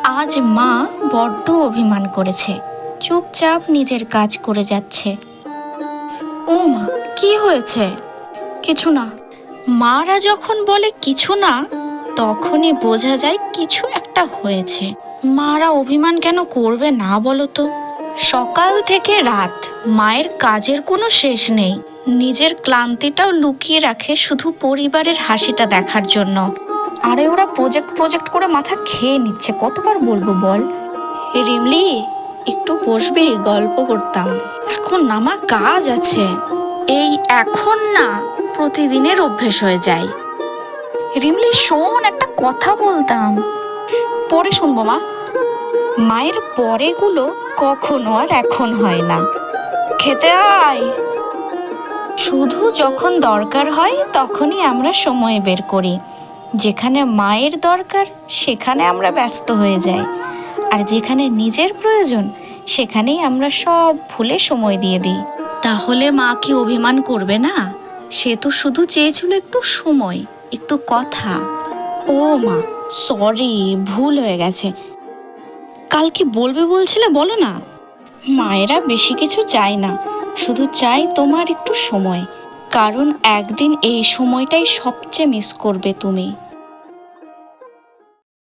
আজ মা বড্ড অভিমান করেছে, চুপচাপ নিজের কাজ করে যাচ্ছে। ও মা, কি হয়েছে? কিছু না। মারা যখন বলে কিছু না, তখনই বোঝা যায় কিছু একটা হয়েছে। মারা অভিমান কেন করবে না বলো তো? সকাল থেকে রাত মায়ের কাজের কোনো শেষ নেই। নিজের ক্লান্তিটাও লুকিয়ে রাখে শুধু পরিবারের হাসিটা দেখার জন্য। আরে ওরা প্রজেক্ট করে মাথা খেয়ে নিচ্ছে, কতবার বলবো বল? রিমলি, একটু বসবি, গল্প করতাম। এখন না মা, কাজ আছে। এই এখন না, প্রতিদিনের অভ্যেস হয়ে যায়। রিমলি শোন, একটা কথা বলতাম। পরে শুনবো মা। মায়ের পরেগুলো কখনো আর এখন হয় না। খেতে আয়। শুধু যখন দরকার হয় তখনই আমরা সময় বের করি। যেখানে মায়ের দরকার সেখানে আমরা ব্যস্ত হয়ে যাই, আর যেখানে নিজের প্রয়োজন সেখানেই আমরা সব ভুলে সময় দিয়ে দিই। তাহলে মা কি অভিমান করবে না? সে তো শুধু চেয়েছিল একটু সময়, একটু কথা। ও মা, সরি, ভুল হয়ে গেছে। কাল কি বলবে বলছিলে বলো না? মায়েরা বেশি কিছু চায় না, শুধু চাই তোমার একটু সময়। কারণ একদিন এই সময়টাই সবচেয়ে মিস করবে তুমি।